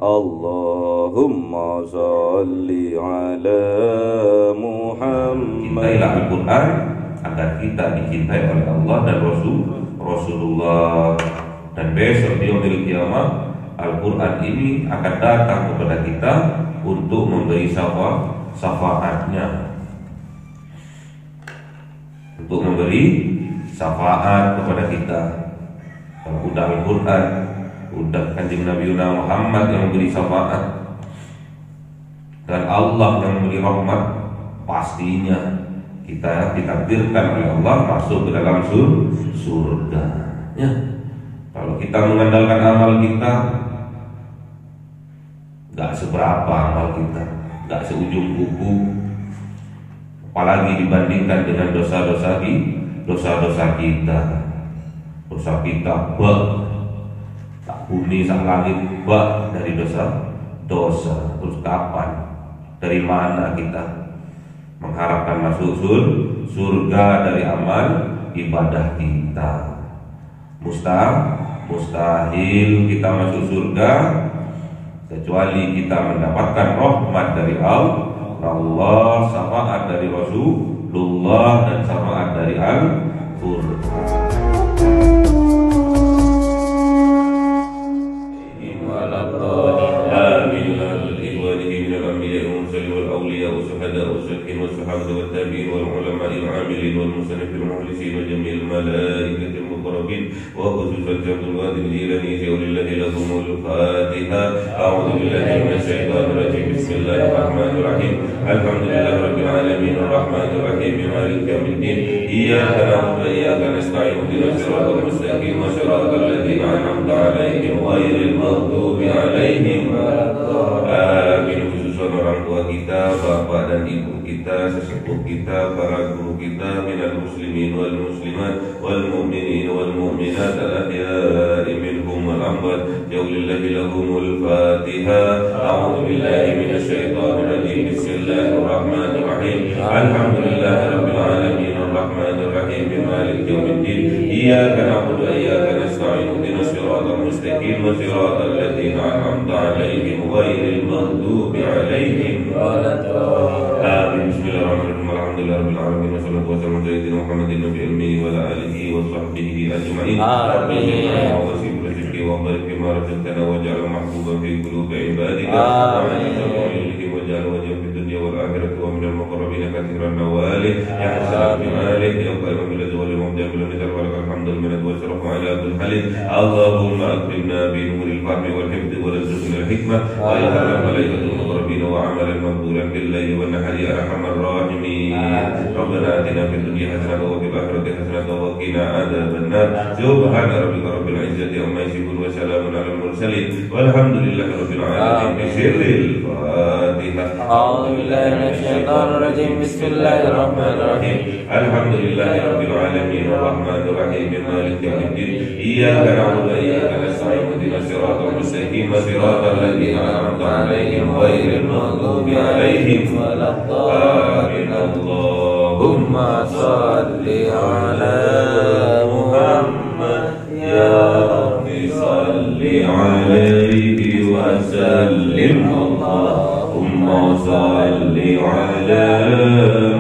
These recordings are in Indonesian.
Allahumma salli ala Muhammad. Cintailah Al-Quran agar kita dicintai oleh Allah dan Rasulullah. Dan besok di yaumil qiyamah Al-Quran ini akan datang kepada kita untuk memberi syafaatnya, untuk memberi syafaat kepada kita. Kalau udah Al-Quran, udah kanjeng Nabi Muhammad yang memberi syafaat, dan Allah yang memberi rahmat, pastinya kita ditakdirkan oleh Allah masuk ke dalam surga. Ya. Kalau kita mengandalkan amal kita, gak seberapa amal kita, gak seujung kuku, apalagi dibandingkan dengan dosa-dosa kita. Dosa kita tak bumi sak langit dari dosa. Terus kapan, dari mana kita mengharapkan masuk surga dari amal ibadah kita? Mustahil kita masuk surga kecuali kita mendapatkan rahmat dari Allah, syafaat dari Rasulullah, dan syafaat dari Al-Qur'an. والصحابة والتابعين والعلماء العاملين والمصنفين والمخلصين وجميع الملائكة المقربين وخصوصا عبد القادر الجيلاني ولله لهم الفاتحة. أعوذ بالله من الشيطان الرجيم. بسم الله الرحمن الرحيم. الحمد لله رب العالمين الرحمن الرحيم مالك يوم الدين. إياك نعبد وإياك نستعين اهدنا الصراط المستقيم صراط الذين أنعمت عليهم غير المغضوب عليهم ولا الضالين. Orang tua kita, bapak dan ibu kita, sesepuh kita, para guru kita, minal muslimin wal muslimat wal mu'minin wal mu'minat al-ahya'i minhum wal amwat. Yaulillahi lahumul fatihah. A'udzu billahi minasy syaithanir rajim. Bismillahirrahmanirrahim. Alhamdulillahi rabbil alamin arrahmanir rahim maliki yaumiddin. Iyyaka na'budu wa iyyaka nasta'in ihdinas siratal mustaqim siratal ladzina an'amta 'alaihim ghairil maghdubi 'alaihim waladdallin. Amin. Bismillahirrahmanirrahim. Alhamdulillahirabbil alamin wassalatu wassalamu ala sayyidina Muhammadin nabiyil ummi wa ala alihi wa sahbihi ajma'in. Amin. وبارك فيما رزقتنا واجعل محبوبا في قلوب عبادك. آمين. واجعل وجهه في الدنيا والآخرة ومن المقربين كثيرا نواله يا حسن بمالك يا قائم بالأزواج والمبدع بالمثل ولك الحمد المنة والشرف على كل حال. اللهم أكرمنا بنور الفهم والحفظ والرزق والحكمة ويا الملائكة المقربين وعملا مقبولا بالليل والنهار يا أرحم الراحمين. ربنا آتنا في الدنيا حسنة وفي الآخرة حسنة وقنا عذاب النار. سبحان ربك رب العزة عما يصفون وسلام على المرسلين والحمد لله رب العالمين. بسر الفاتحة. أعوذ بالله من الشيطان الرجيم. بسم الله الرحمن الرحيم. الحمد لله رب العالمين الرحمن الرحيم مالك يوم الدين. إياك نعبد وإياك نستعين اهدنا الصراط المستقيم صراط الذين أنعمت عليهم غير المغضوب عليهم ولا الضالين. اللهم صل على محمد يا رب صل عليه وسلم. اللهم صل على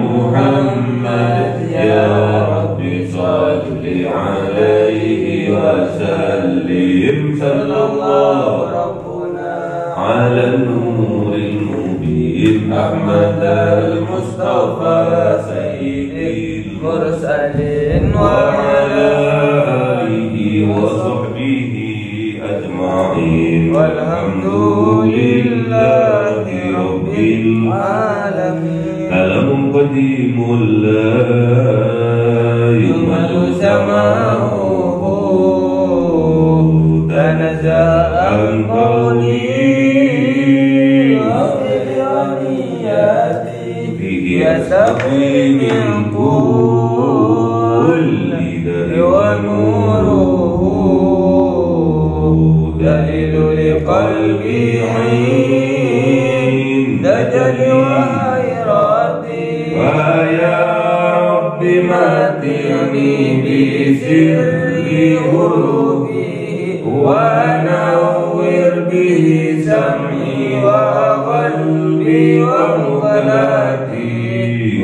محمد يا رب صل عليه وسلم. صلى الله ربنا على النور المبين أحمد المصطفى سيد المرسلين وعلى آله وصحبه أجمعين والحمد لله رب العالمين. كلام قديم لا يمل سماعه تنزأ عن قولي به يستقي من كل داء ونوره دليل لقلبي عند جلوائراتي. ويا رب متعني بسر قلوبي ونور به سمعي وقلبي ومقلتي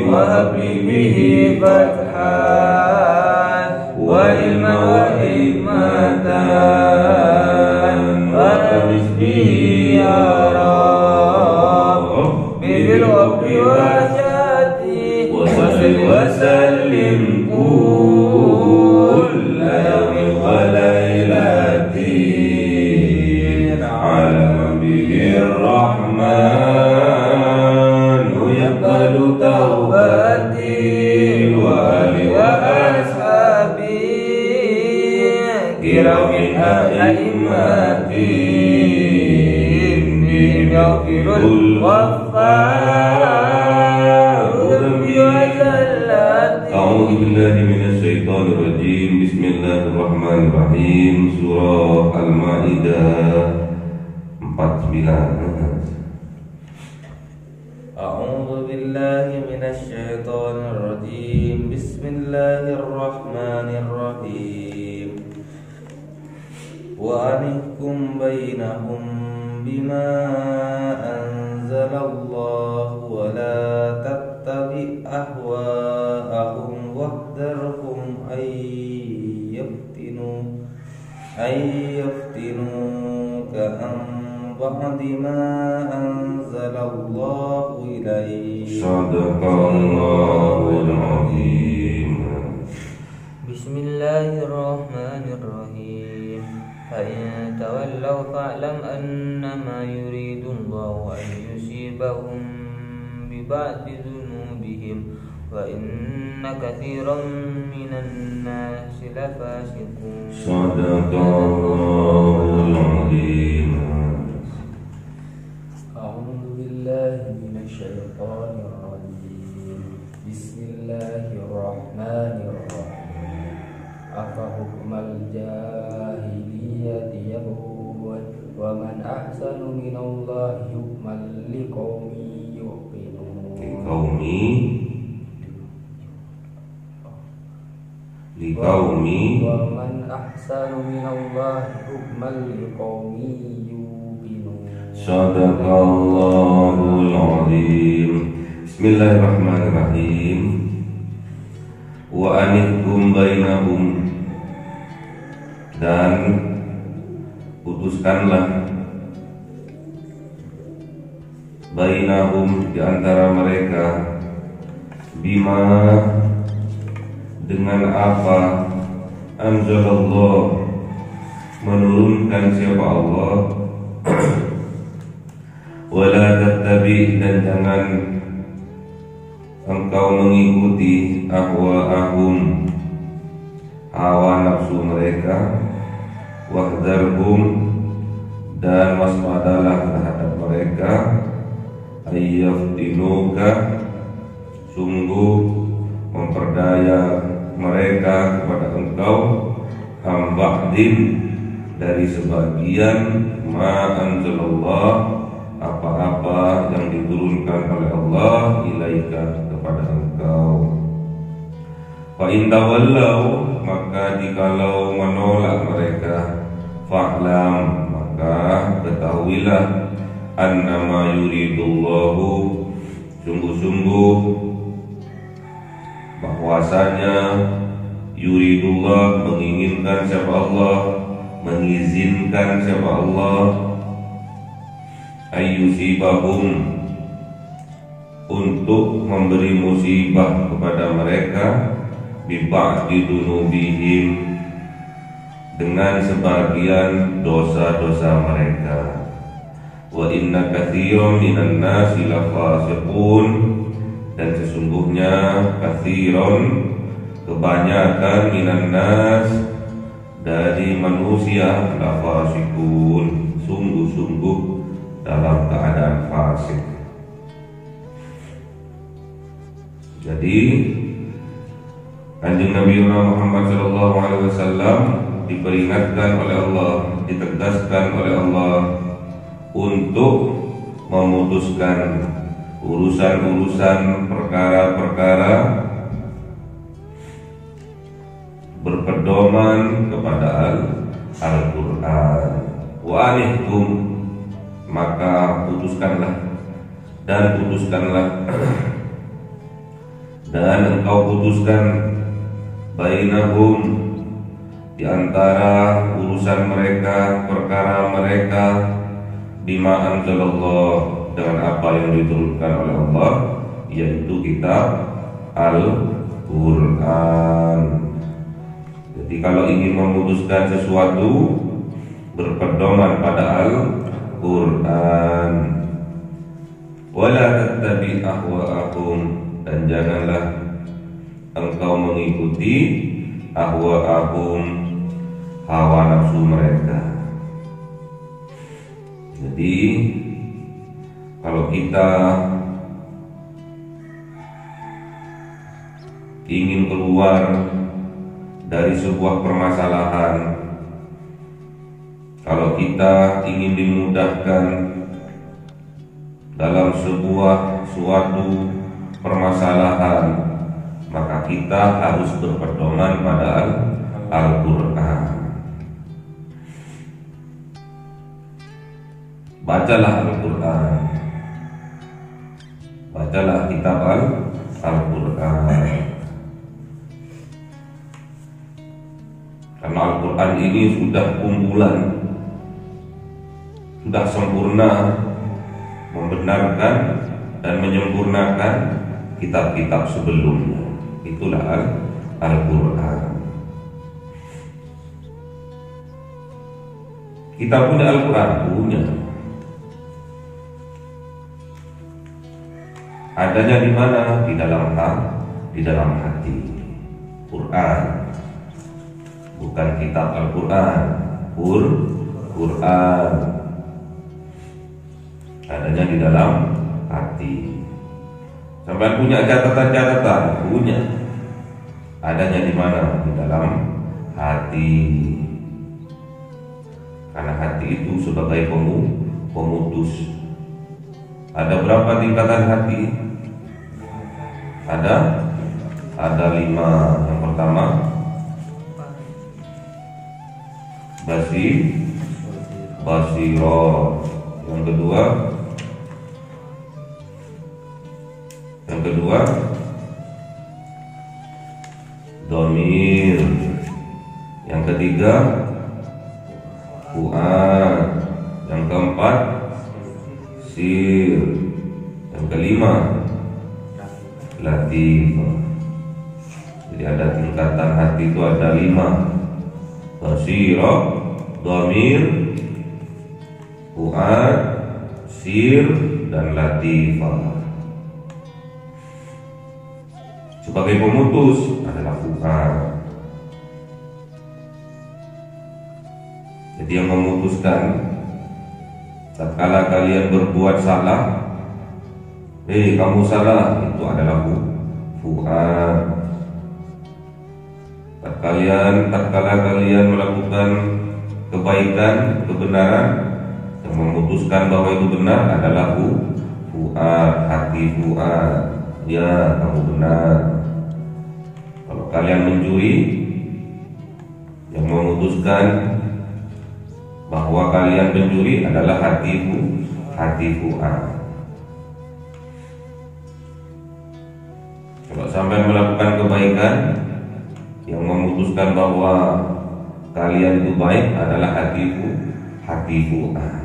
وهب لي به فتحا وعلما وحكمة وأنس به يا رب بالحب وشاتي وصل وسلم كل يوم وليلتي على به الرحمن يقبل توبتي وآلي وأصحابي كرام أئمتي بهم يغفر الغفار ذنبي وزلتي. أعوذ بالله من الشيطان الرجيم. بسم الله الرحمن الرحيم. Surah Al-Maidah 49. أعوذ بالله من الشيطان الرجيم. بسم الله الرحمن الرحيم. وأنحكم بينهم بما أنزل الله ولا تتبع أهواءهم واحذرهم أن يفتنوك عن بعد ما أنزل الله إليك. صدق الله العظيم. بسم الله الرحمن الرحيم. فإن تولوا فاعلم أنما يريد الله أن يصيبهم ببعض ذنوبهم وإن كثيرا من الناس لفاسقون. صدق الله العظيم. أعوذ بالله من الشيطان الرجيم. بسم الله الرحمن الرحيم. أفحكم الجاهلية يبغون ومن أحسن من الله حكما لقوم يوقنون. ومن أحسن من الله حكما لقوم يوقنون. Sadaqallahul azim. Bismillahirrahmanirrahim. Wa anihkum bainahum, dan putuskanlah bainahum, di antara mereka, bima, dengan apa, anzalallah, menurunkan siapa Allah, wala tattabi, dan jangan engkau mengikuti ahwa'ahum, hawa nafsu mereka, wahdharhum, dan waspadalah terhadap mereka, ayyaftinuka, sungguh memperdaya mereka kepada engkau, hamba'din, dari sebagian ma anzalallah, apa-apa yang diturunkan oleh Allah, ilaika, kepada engkau. Fa in tawallau, maka jikalau menolak mereka, fa'lam, maka ketahuilah, annama yuridullahu, sungguh-sungguh bahwasanya yuridullah, menginginkan siapa Allah, mengizinkan siapa Allah, ayyusibahum, untuk memberi musibah kepada mereka, biba'di dunubihim, dengan sebagian dosa-dosa mereka. Wa inna katsiran minan nasi lafasiqun, dan sesungguhnya katsiran, kebanyakan, minan nas, dari manusia, lafasiqun, sungguh-sungguh dalam keadaan fasik. Jadi Kanjeng Nabi Muhammad SAW diperingatkan oleh Allah, ditegaskan oleh Allah untuk memutuskan urusan-urusan perkara-perkara berpedoman kepada Al-Quran. Wa anihkum, maka putuskanlah dan engkau putuskan bainahum di antara urusan mereka, perkara mereka, bima anzalallah, dengan apa yang diturunkan oleh Allah, yaitu kitab Al-Quran. Jadi kalau ingin memutuskan sesuatu, berpedoman pada Al-Quran. Wala tattabi ahwa'ahum, dan janganlah engkau mengikuti ahwa'ahum, hawa nafsu mereka. Jadi kalau kita ingin keluar dari sebuah permasalahan, kalau kita ingin dimudahkan dalam suatu permasalahan, maka kita harus berpedoman pada Al-Quran. Bacalah Al-Quran, bacalah kitab Al-Quran. Karena Al-Quran ini sudah kumpulan, sudah sempurna membenarkan dan menyempurnakan kitab-kitab sebelumnya. Itulah Al-Quran. Kita punya Al-Quran, punya. Adanya di mana? Di dalam hati. Quran, bukan kitab Al-Quran. Quran adanya di dalam hati. Sampai punya catatan-catatan, punya. Adanya di mana? Di dalam hati. Karena hati itu sebagai pemutus. Ada berapa tingkatan hati? Ada 5. Yang pertama basiro. Yang kedua domir. Yang ketiga fuad. Yang keempat sir. Yang kelima latif. Jadi ada tingkatan hati itu ada 5: basiro, domir, fuad, sir, dan latifah. Sebagai pemutus adalah fuad. Jadi yang memutuskan tatkala kalian berbuat salah, kamu salah, itu adalah fuad. Tatkala kalian melakukan kebaikan, kebenaran, yang memutuskan bahwa itu benar adalah fuad, hati fuad. Ya, kamu benar. Kalau kalian mencuri, yang memutuskan bahwa kalian pencuri adalah hati fuad. Kalau sampai melakukan kebaikan, yang memutuskan bahwa kalian itu baik adalah hati fuad.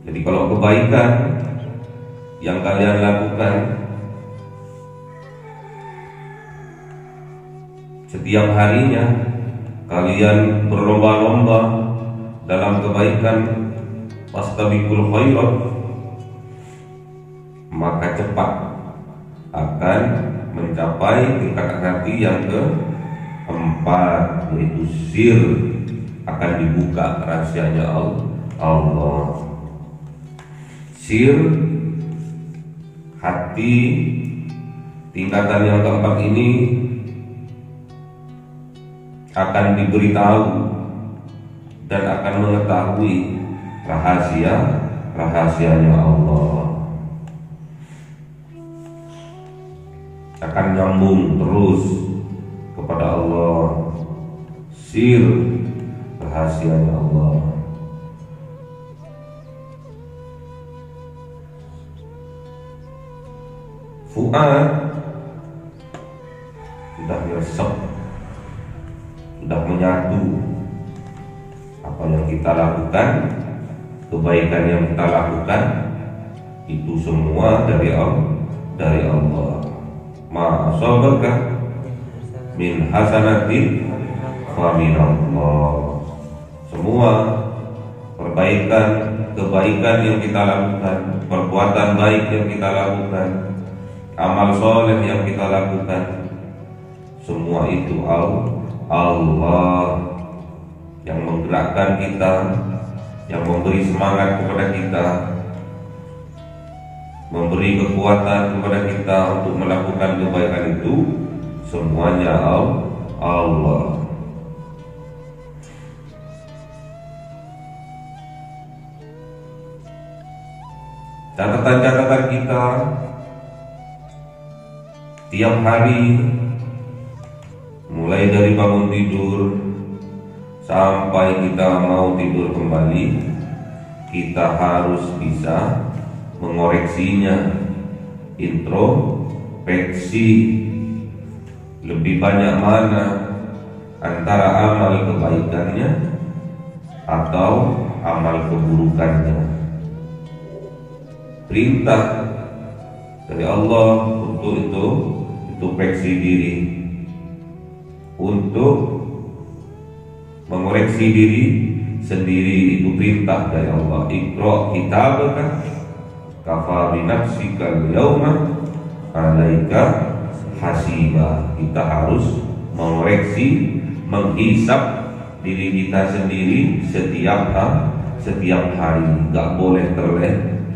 Jadi kalau kebaikan yang kalian lakukan setiap harinya, kalian berlomba-lomba dalam kebaikan, fastabiqul khairat, maka cepat akan mencapai tingkatan hati yang keempat, yaitu sir. Akan dibuka rahasianya Allah. Sir, hati, tingkatan yang keempat ini akan diberitahu dan akan mengetahui rahasianya Allah. Akan nyambung terus kepada Allah. Sir, rahasianya Allah. Fuad sudah meresap, sudah menyatu. Apa yang kita lakukan, kebaikan yang kita lakukan, itu semua dari Allah. Ma asabaka min hasanatin fa min Allah. Semua kebaikan yang kita lakukan, perbuatan baik yang kita lakukan, amal soleh yang kita lakukan, semua itu Allah yang menggerakkan kita, yang memberi semangat kepada kita, memberi kekuatan kepada kita untuk melakukan kebaikan itu. Semuanya Allah. Catatan-catatan kita tiap hari, mulai dari bangun tidur sampai kita mau tidur kembali, kita harus bisa mengoreksinya, introspeksi. Lebih banyak mana antara amal kebaikannya atau amal keburukannya. Perintah dari Allah untuk itu introspeksi diri, untuk mengoreksi diri sendiri. Itu perintah dari Allah. Iqra kitabaka kafa bi nafsika al-yawma 'alaika hasiba. Kita harus mengoreksi, menghisap diri kita sendiri setiap hari. Gak boleh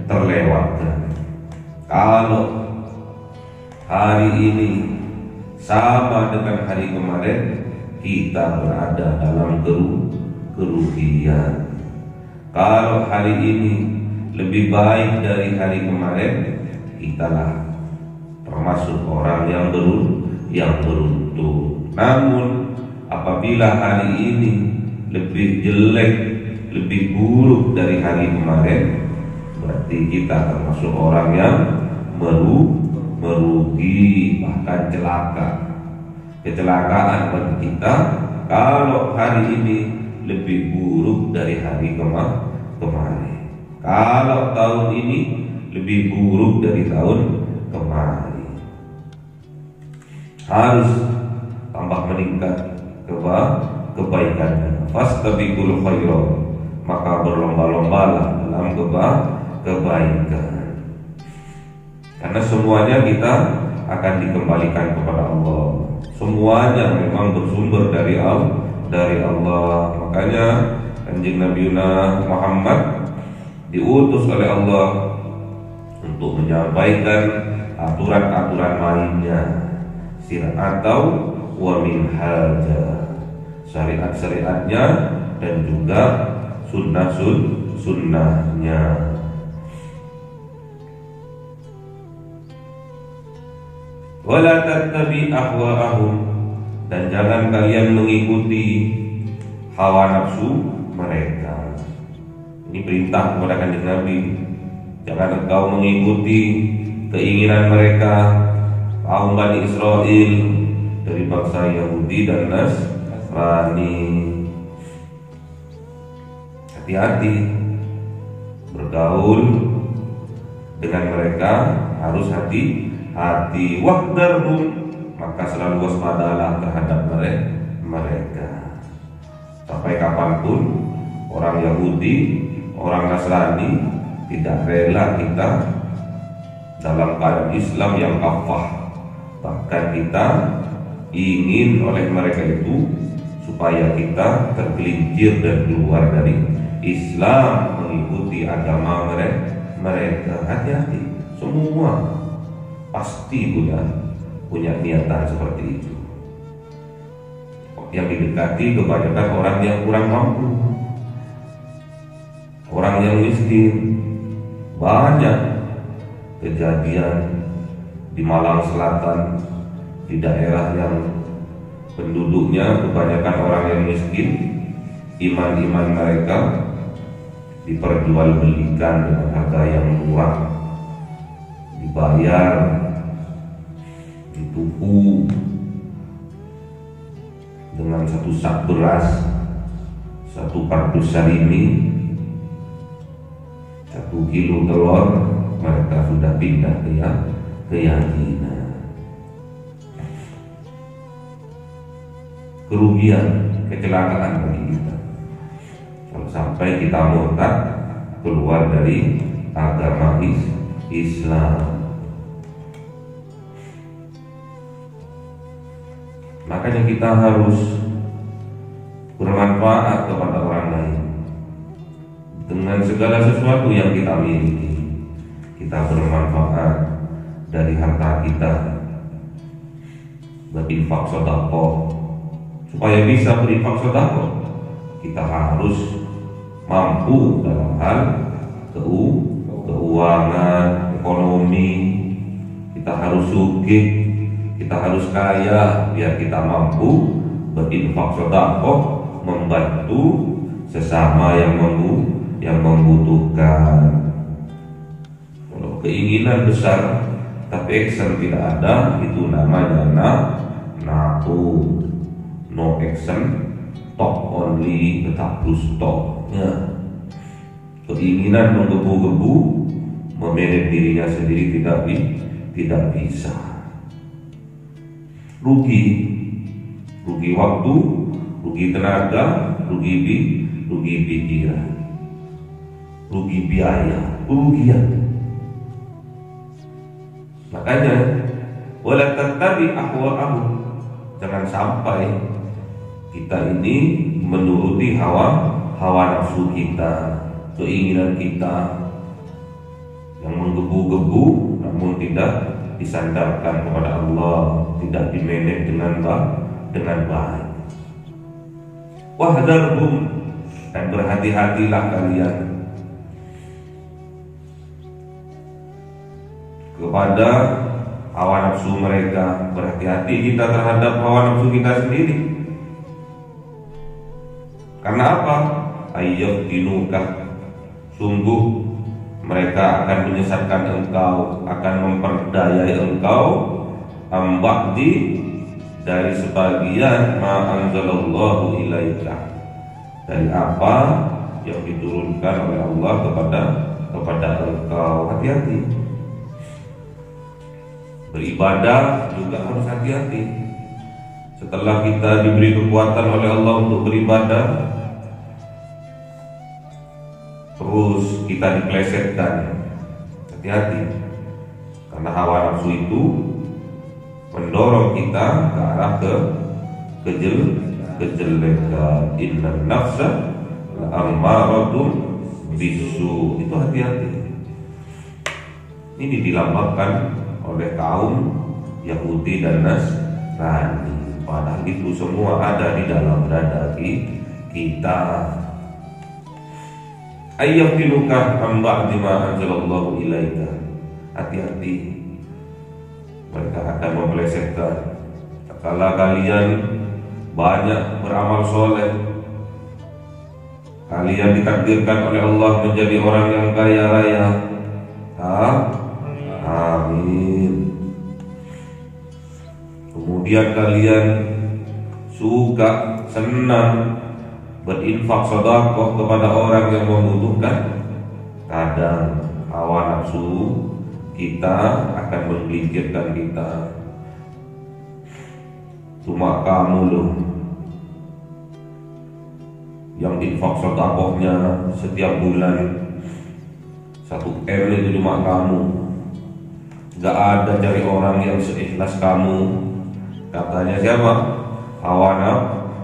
terlewatkan. Kalau hari ini sama dengan hari kemarin, kita berada dalam kerugian. Kalau hari ini lebih baik dari hari kemarin, kitalah termasuk orang yang beruntung. Namun apabila hari ini lebih jelek, lebih buruk dari hari kemarin, berarti kita termasuk orang yang merugi, bahkan celaka. Kecelakaan bagi kita kalau hari ini lebih buruk dari hari kemarin. Kalau tahun ini lebih buruk dari tahun kemarin. Harus tambah meningkat kebaikannya. Fastabiqul khairat, maka berlomba-lombalah dalam kebaikan. Karena semuanya kita akan dikembalikan kepada Allah. Semuanya memang bersumber dari Allah. Makanya Kanjeng Nabi Muhammad diutus oleh Allah untuk menyampaikan aturan-aturan mainnya, atau wa minhaja, syariat-syariatnya dan juga sunnahnya. Wala tattabi ahwa'ahum, dan jangan kalian mengikuti hawa nafsu mereka. Ini perintah kepada Kanjeng Nabi. Jangan engkau mengikuti keinginan mereka, kaum Bani Israel dari bangsa Yahudi dan Nasrani. Hati-hati bergaul dengan mereka, harus hati-hati. Waqdarhum, maka selalu waspadalah terhadap mereka. Sampai kapanpun orang Yahudi, orang Nasrani tidak rela kita dalam keadaan Islam yang kafah. Bahkan kita ingin oleh mereka itu supaya kita tergelincir dan keluar dari Islam, mengikuti agama mereka. Hati-hati, semua pasti punya niatan seperti itu. Yang didekati kebanyakan orang yang kurang mampu, orang yang miskin. Banyak kejadian di Malang Selatan, di daerah yang penduduknya kebanyakan orang yang miskin, iman-iman mereka diperjualbelikan dengan harga yang murah, dibayar, dituku dengan satu sak beras, satu kardus sarimi, 1 kilo telur, mereka sudah pindah ke keyakinan. Kerugian, kecelakaan bagi kita kalau sampai kita murtad keluar dari agama Islam. Makanya kita harus bermanfaat kepada orang lain dengan segala sesuatu yang kita miliki. Kita bermanfaat dari harta kita, berinfak sedekah. Supaya bisa berinfak sedekah, kita harus mampu dalam hal keuangan, ekonomi. Kita harus sugih, kita harus kaya biar kita mampu berinfak sedekah, membantu sesama yang membutuhkan. Kalau keinginan besar tapi action tidak ada, itu namanya NATO. No action, talk only, tetap plus talk. Ya. Keinginan menggebu-gebu, memanage dirinya sendiri tidak bisa. Rugi waktu, rugi tenaga, rugi pikiran, rugi biaya, kerugian. Makanya wala tattabi ahwa'ahum, jangan sampai kita ini menuruti hawa nafsu kita, keinginan kita yang menggebu-gebu namun tidak disandarkan kepada Allah, tidak dimanage dengan baik. Wahdharhum, dan berhati-hatilah kalian kepada hawa nafsu mereka. Berhati-hati kita terhadap hawa nafsu kita sendiri. Karena apa? Ayyaftinukah, sungguh mereka akan menyesatkan engkau, akan memperdayai engkau ambakdi, dari sebagian ma anzalallahu ilaika, dari apa yang diturunkan oleh Allah kepada engkau. Hati-hati. Beribadah juga harus hati-hati. Setelah kita diberi kekuatan oleh Allah untuk beribadah, terus kita diplesetkan, hati-hati. Karena hawa nafsu itu mendorong kita ke arah kejelekan. Inna nafsa la'ammaratun bisu, itu hati-hati. Ini dilambangkan oleh kaum Yahudi dan Nasrani. Padahal itu semua ada di dalam dada kita. Ayyaftinukah amba'di ma anzalallahu ilaika, hati-hati. Mereka akan memplesetkan. Kalau kalian banyak beramal soleh, kalian ditakdirkan oleh Allah menjadi orang yang kaya raya. Amin. Kemudian kalian suka, senang berinfak sedekah kepada orang yang membutuhkan. Kadang hawa nafsu kita akan menggigitkan kita. Cuma kamu loh yang infak sedekahnya setiap bulan 1 M, itu cuma kamu. Gak ada cari orang yang seikhlas kamu. Katanya siapa? Hawa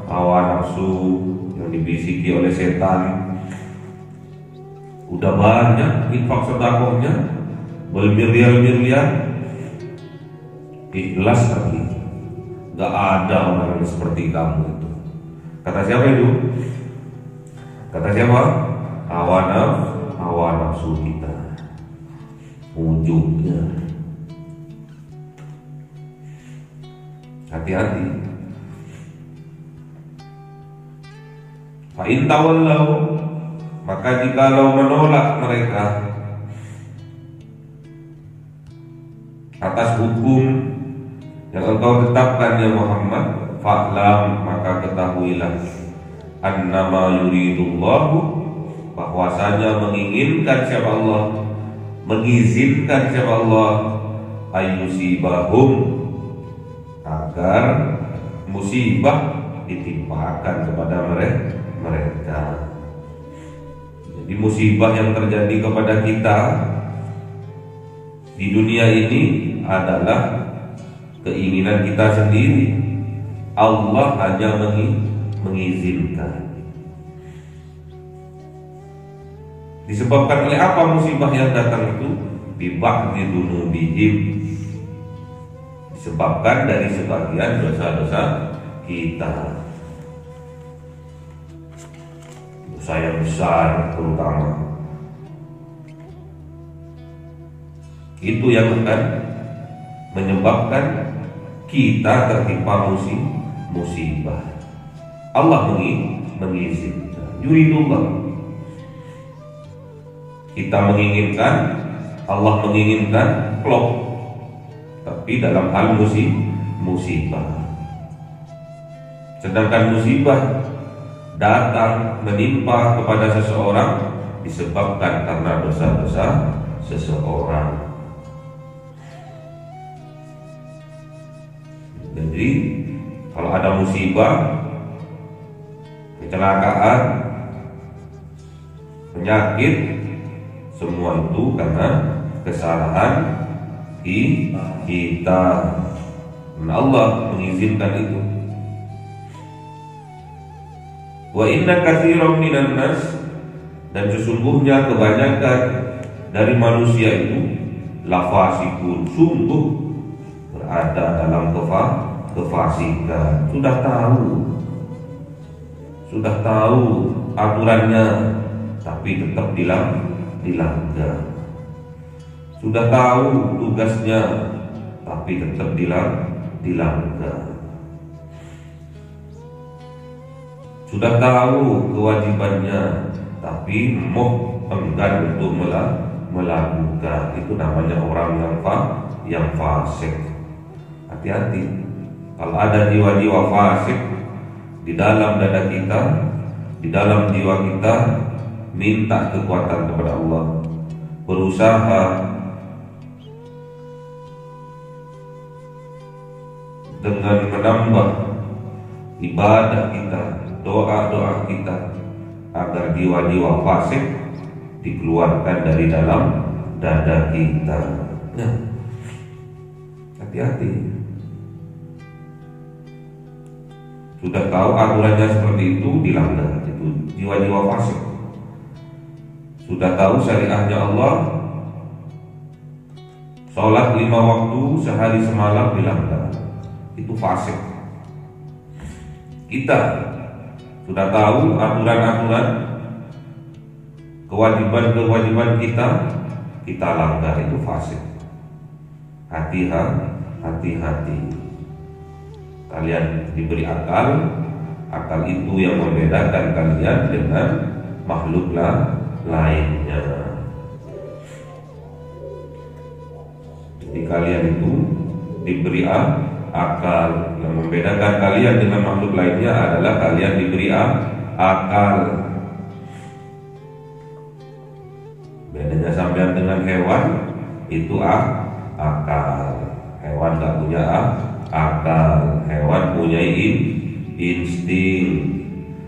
nafsu yang dibisiki oleh setan. Udah banyak infak sedekahnya, bermiliar-miliar, ikhlas lagi. Gak ada orang yang seperti kamu itu. Kata siapa itu? Kata siapa? Hawa nafsu kita. Wujudnya. Hati-hati. Fa in tawallau, maka jikalau menolak mereka atas hukum yang engkau tetapkan ya Muhammad, fa'lam, maka ketahuilah annama yuridullahu, bahwasanya menginginkan siapa Allah, mengizinkan siapa Allah, ayyusibahum, agar musibah ditimpakan kepada mereka. Jadi musibah yang terjadi kepada kita di dunia ini adalah keinginan kita sendiri. Allah hanya mengizinkan. Disebabkan oleh apa musibah yang datang itu? Bi ba'di dzunubihim, disebabkan dari sebagian dosa-dosa kita. Dosa yang besar terutama, itu yang akan menyebabkan kita tertimpa musibah. Allah mengizinkan. Yuridullah, kita menginginkan, Allah menginginkan, klop. Tapi dalam hal musibah. Sedangkan musibah datang menimpa kepada seseorang disebabkan karena dosa-dosa seseorang. Jadi kalau ada musibah, kecelakaan, penyakit, semua itu karena kesalahan kita. Dan Allah mengizinkan itu. Wa inna katsiran minan nas, dan sesungguhnya kebanyakan dari manusia itu lafasikun, sungguh berada dalam kefasikan. Sudah tahu aturannya, tapi tetap dilanggar. Sudah tahu tugasnya, tapi tetap dilanggar. Sudah tahu kewajibannya, tapi enggan untuk melakukan. Itu namanya orang yang fasik. Hati-hati, kalau ada jiwa-jiwa fasik di dalam dada kita, di dalam jiwa kita, minta kekuatan kepada Allah, berusaha dengan menambah ibadah kita, doa-doa kita, agar jiwa-jiwa fasik dikeluarkan dari dalam dada kita. Nah, hati-hati. Sudah tahu aturannya seperti itu, dilanggar. Itu jiwa-jiwa fasik. Sudah tahu syariahnya Allah, sholat 5 waktu sehari semalam, dilanggar. Itu fasik. Kita sudah tahu aturan-aturan, kewajiban-kewajiban kita langgar, itu fasik. Hati-hati. Kalian diberi akal itu yang membedakan kalian dengan makhluk lainnya. Jadi kalian itu diberi akal. Yang membedakan kalian dengan makhluk lainnya adalah kalian diberi akal. Bedanya sampean dengan hewan itu akal. Hewan gak punya akal. Hewan punya insting.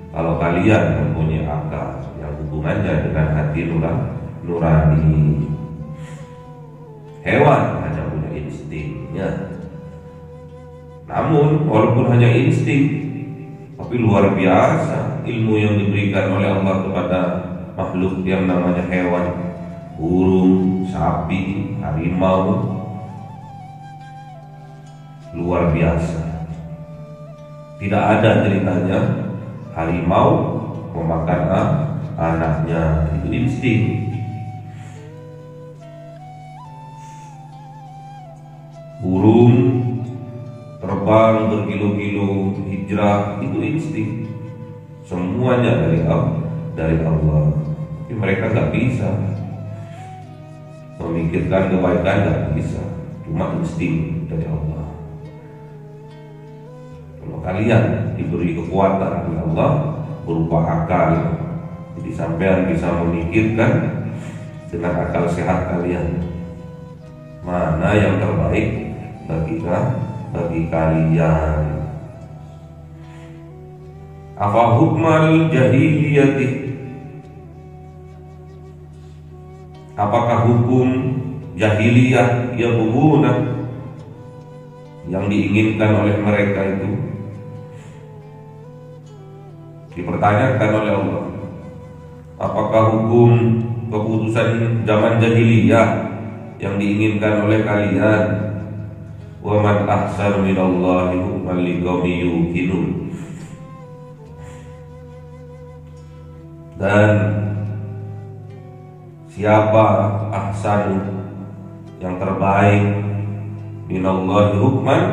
Kalau kalian mempunyai akal yang hubungannya dengan hati nurani. Hewan hanya punya instingnya. Namun walaupun hanya insting, tapi luar biasa ilmu yang diberikan oleh Allah kepada makhluk yang namanya hewan. Burung, sapi, harimau, luar biasa. Tidak ada ceritanya harimau memakan anaknya. Itu insting. Burung terbang berkilo-kilo, hijrah, itu insting. semuanya dari Allah. Tapi mereka nggak bisa memikirkan kebaikan, nggak bisa, cuma insting dari Allah. Kalau kalian diberi kekuatan oleh Allah berupa akal, jadi sampean bisa memikirkan dengan akal sehat kalian mana yang terbaik bagi kalian. Afa hukmal jahiliyati, apakah hukum jahiliyah yang diinginkan oleh mereka itu? Dipertanyakan oleh Allah, apakah hukum keputusan zaman jahiliyah yang diinginkan oleh kalian? Wa man ahsanu minallahi hukman liqaumin yuqinun. Dan siapa ahsanu, yang terbaik, minallahi hukman,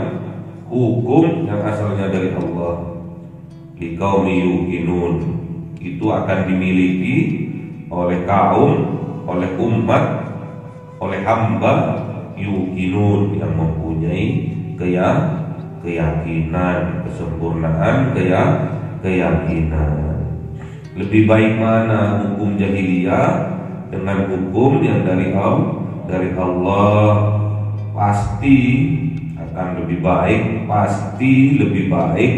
hukum yang asalnya dari Allah, liqaumin yuqinun, itu akan dimiliki oleh kaum, oleh umat, oleh hamba yuqinun, yang mempunyai keyakinan, kesempurnaan keyakinan. Lebih baik mana hukum jahiliyah dengan hukum yang dari Allah? Pasti akan lebih baik, pasti lebih baik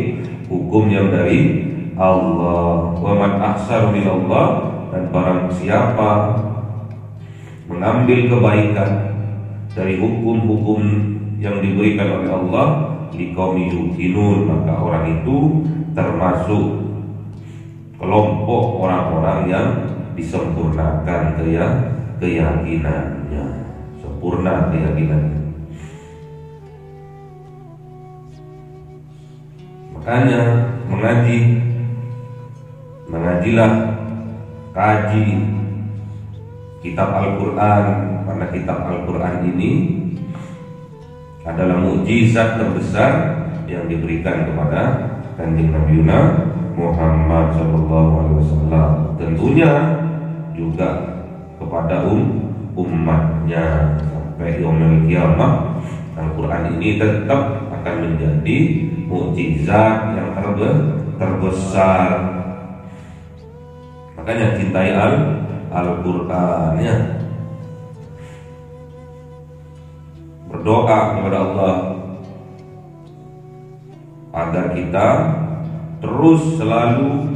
hukum yang dari Allah. Wa man ahsanu minallah, dan barang siapa mengambil kebaikan dari hukum-hukum yang diberikan oleh Allah, liqaumin yuqinun, maka orang itu termasuk kelompok orang-orang yang disempurnakan keyakinannya, sempurna keyakinannya. Makanya mengajilah, kaji kitab Al-Quran, karena kitab Al-Quran ini adalah mukjizat terbesar yang diberikan kepada Kanjeng Nabi Muhammad SAW, tentunya juga kepada umatnya sampai yaumil qiyamah. Al-Quran ini tetap akan menjadi mukjizat yang terbesar. Makanya cintai Al-Quran, ya. Berdoa kepada Allah agar kita terus selalu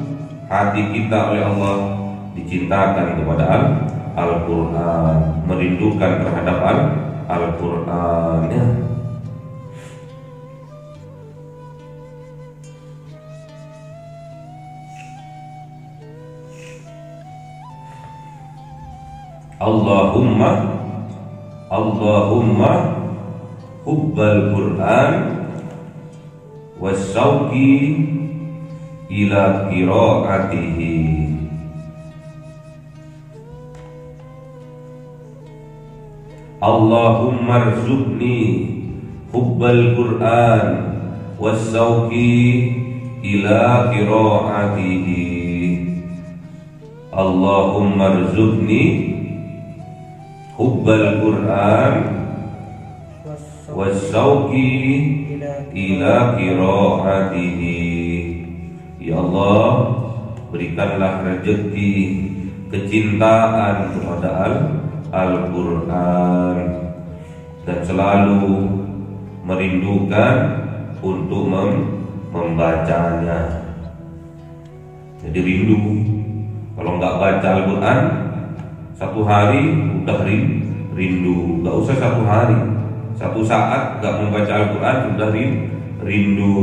hati kita oleh Allah dicintakan kepada Al-Quran, merindukan terhadap Al-Quran, ya. Allahumma hubbal Quran wasyauqi ila qiraatihi. Allahumma rzuqni hubbal Quran wasyauqi ila qiraatihi. Allahumma rzuqni hubbal Quran wasyauqi ila qiraatihi. Ya Allah, berikanlah rezeki kecintaan kepada Al-Quran dan selalu merindukan untuk membacanya. Jadi rindu, kalau nggak baca Al-Quran satu hari udah rindu, nggak usah satu hari, satu saat nggak membaca Al-Quran udah rindu.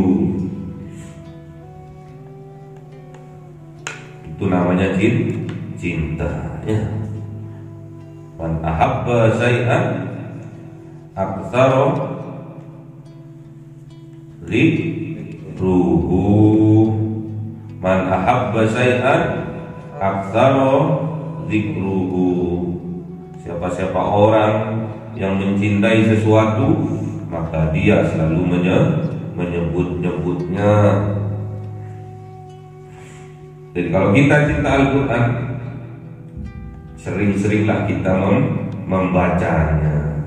Itu namanya cinta, ya. Man ahabba syai'an aktsara dzikruhu. Man ahabba syai'an aktsara dzikruhu. Siapa-siapa orang yang mencintai sesuatu, maka dia selalu menyebut-nyebutnya. Jadi kalau kita cinta Al-Quran, sering-seringlah kita membacanya.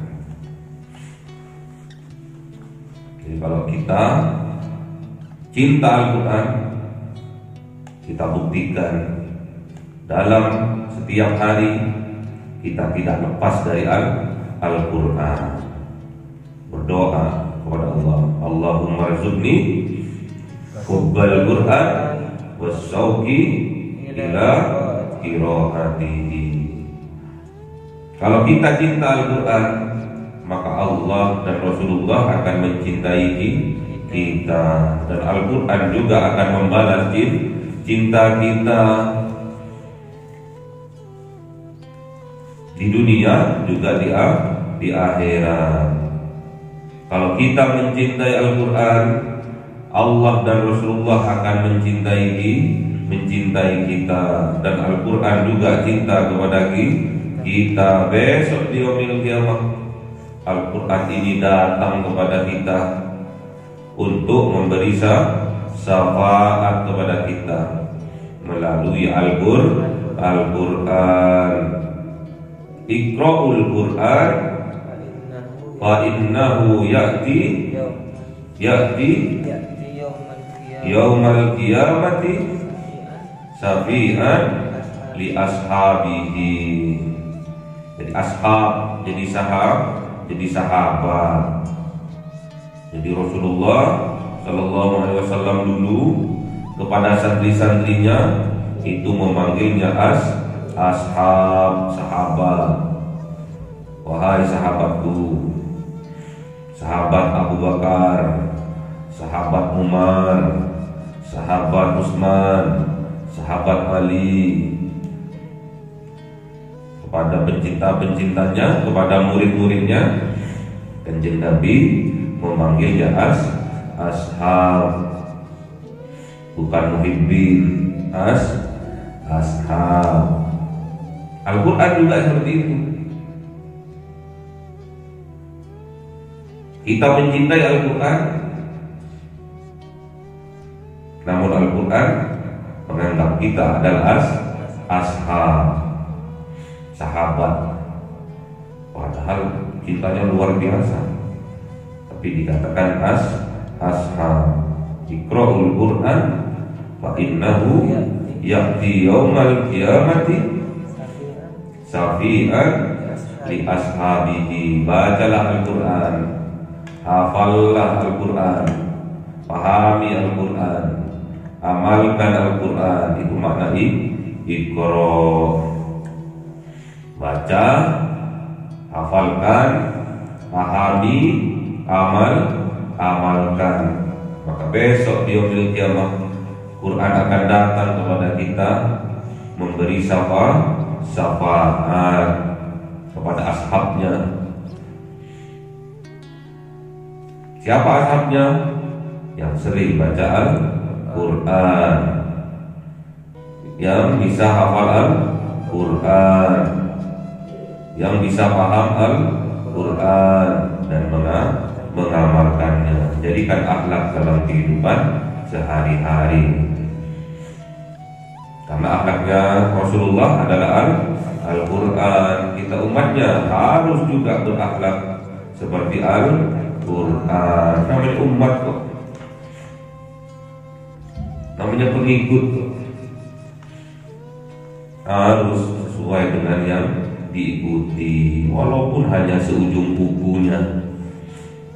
Jadi kalau kita cinta Al-Quran, kita buktikan dalam setiap hari kita tidak lepas dari Al-Quran. Berdoa kepada Allah, Allahumma rzuqni hubbal Quran wasyauqi ila qiraatihi. Kalau kita cinta Al-Quran, maka Allah dan Rasulullah akan mencintai kita, dan Al-Quran juga akan membalas cinta kita di dunia juga di akhirat. Kalau kita mencintai Al-Quran, Allah dan Rasulullah akan mencintai kita, dan Al-Quran juga cinta kepada kita. Besok di yaumil qiyamah, Al-Quran ini datang kepada kita untuk memberi syafaat kepada kita melalui Al-Quran. Iqra'ul Quran fa innahu ya'ti yaumal qiyamati syafi'an li ashabihi. Jadi ashab, jadi sahabat. Jadi Rasulullah Shallallahu Alaihi Wasallam dulu kepada santri-santrinya itu memanggilnya ashab, sahabat. Wahai sahabatku, sahabat Abu Bakar, sahabat Umar, sahabat Utsman, sahabat Ali. Kepada pencinta-pencintanya, kepada murid-muridnya, Kanjeng Nabi memanggilnya ashab, bukan muhibbin, ashab. Al-Quran juga seperti itu. Kita mencintai Al-Quran, namun Al-Quran menganggap kita adalah ashab, sahabat. Padahal cintanya luar biasa, tapi dikatakan ashab. Iqra'ul Quran fa innahu ya'ti yaumal qiyamati syafi'an li ashabihi. Bacalah Al-Quran, hafallah Al-Quran, pahami Al-Quran, amalkan Al-Quran. Itu makna Iqra. Baca, hafalkan, pahami, amalkan. Maka besok di yaumil qiyamah, Quran akan datang kepada kita memberi syafaat kepada ashabnya. Siapa ashabnya? Yang sering baca Al-Quran, yang bisa hafal Al-Quran, yang bisa paham Al-Quran dan mengamalkannya. Jadikan akhlak dalam kehidupan sehari-hari. Karena akhlaknya Rasulullah adalah Al-Quran. Kita umatnya harus juga berakhlak seperti Al-Quran. Namanya umat kok, namanya pengikut kok. Harus sesuai dengan yang diikuti, walaupun hanya seujung kukunya,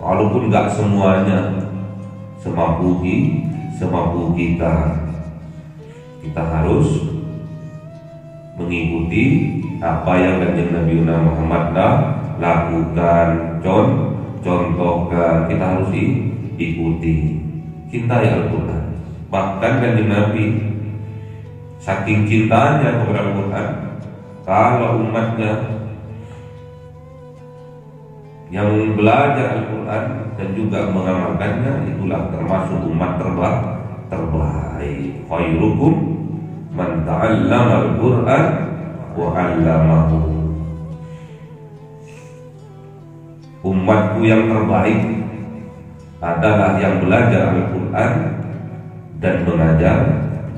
walaupun gak semuanya semampu kita. Kita harus mengikuti apa yang Kanjeng Nabi Muhammad lakukan, contohkan. Kita harus ikuti, cintai Al-Quran. Bahkan Kanjeng Nabi saking cintanya kepada Al-Quran, kalau umatnya yang belajar Al-Quran dan juga mengamalkannya, itulah termasuk umat terbaik. Khairukum man ta'allama Al-Quran wa 'allamahu. Umatku yang terbaik adalah yang belajar Al-Quran dan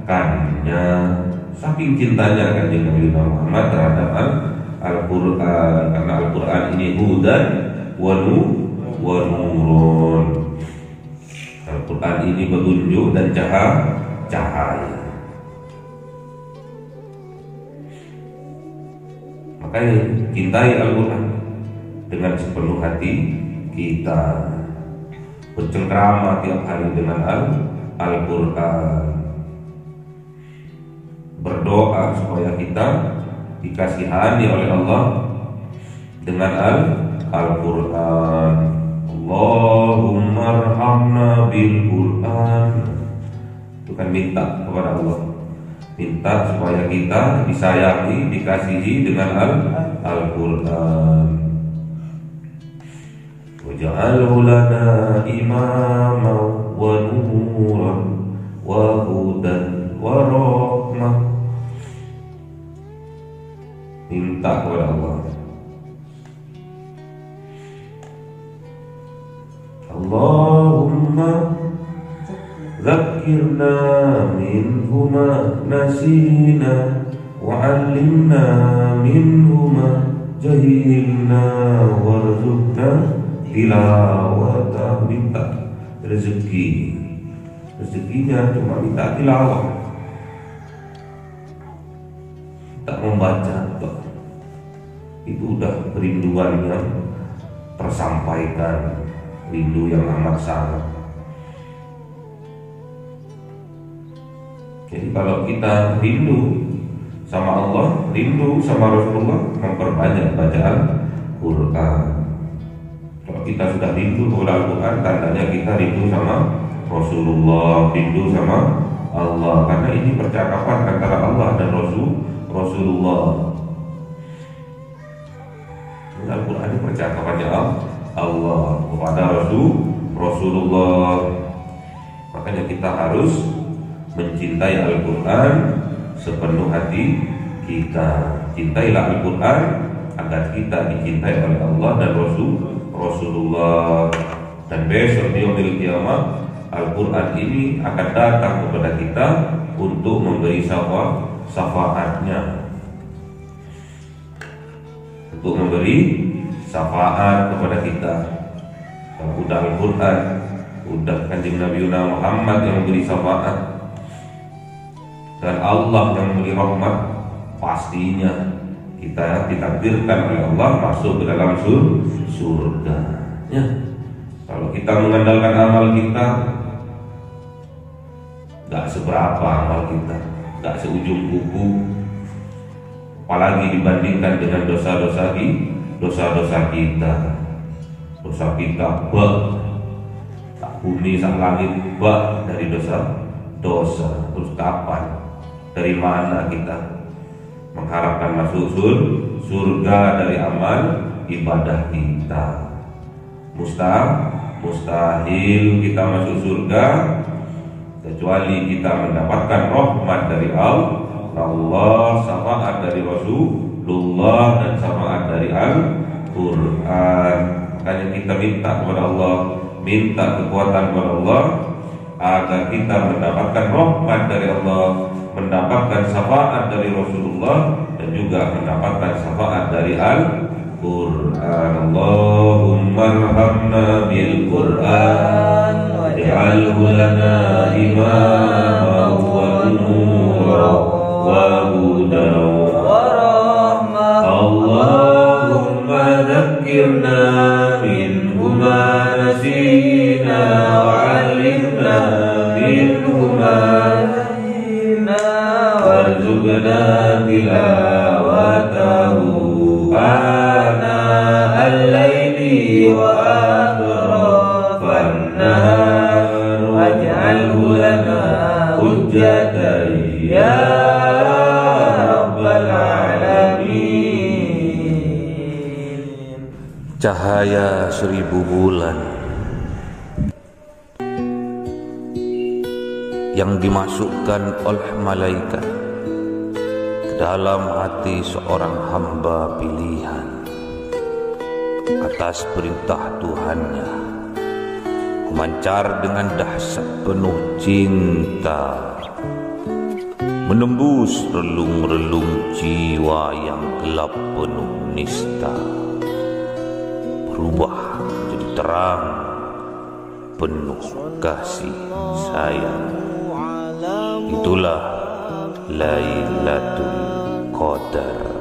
membacakannya. Saking cintanya kanjeng Nabi Muhammad terhadap Al-Quran, karena Al-Quran ini hudan wa nurun. Al-Quran ini petunjuk dan cahaya. Makanya cintai Al-Quran dengan sepenuh hati kita. Bercengkrama tiap hari dengan Al-Quran. Berdoa supaya kita dikasihani oleh Allah dengan Al-Quran. Allahumma arhamna bil Quran. Itu kan minta kepada Allah, minta supaya kita disayangi, dikasihi dengan Al-Quran. Waj'alhu lana imama wa nuran wa hudan wa rahmah. Minta kepada Allah. Allahumma zakkirna minhuma nasina wa 'allimna minhuma jahilna warzuqna tilawata. Minta rezeki, rezekinya cuma minta tilawah, tak membaca. Itu udah kerinduan yang tersampaikan, rindu yang amat sangat. Jadi kalau kita rindu sama Allah, rindu sama Rasulullah, memperbanyak bacaan Quran. Kalau kita sudah rindu kepada Al-Quran, tandanya kita rindu sama Rasulullah, rindu sama Allah. Karena ini percakapan antara Allah dan Rasulullah. Al-Quran ini percakapannya Allah kepada Rasulullah. Makanya kita harus mencintai Al-Quran sepenuh hati kita. Cintailah Al-Quran agar kita dicintai oleh Allah dan Rasulullah. Dan besok di yaumil qiyamah Al-Quran ini akan datang kepada kita untuk memberi syafaatnya, untuk memberi syafaat kepada kita. Kalau udah Al-Quran, udah kanjeng Nabi Muhammad yang memberi syafaat, dan Allah yang memberi rahmat, pastinya kita ditakdirkan oleh Allah masuk ke dalam surga. Ya. Kalau kita mengandalkan amal kita, gak seberapa amal kita, gak seujung kuku, apalagi dibandingkan dengan dosa-dosa kita. Dosa kita tak bumi sak langit dari dosa. Terus kapan, dari mana kita mengharapkan masuk surga dari amal ibadah kita? Mustahil kita masuk surga kecuali kita mendapatkan rahmat dari Allah, syafaat dari Rasulullah, dan syafaat dari Al-Quran. Makanya kita minta kepada Allah, minta kekuatan kepada Allah agar kita mendapatkan rahmat dari Allah, mendapatkan syafaat dari Rasulullah, dan juga mendapatkan syafaat dari Al-Quran. Allahumma arhamna bil Quran waj'alhu lana imama wa nura wa hudan wa rahmah. Allahumma zakkirna minhuma nasina wa 'allimna minhuma jahilna warzuqna tilawatahu ana al-laili wa atrafan nahar waj'alhu lana hujjatan ya rabbal alamin. Cahaya 1000 bulan yang dimasukkan oleh malaikat ke dalam hati seorang hamba pilihan atas perintah Tuhannya, memancar dengan dahsyat penuh cinta. menembus relung-relung jiwa yang gelap penuh nista, berubah menjadi terang penuh kasih sayang. Itulah Lailatul Qadar.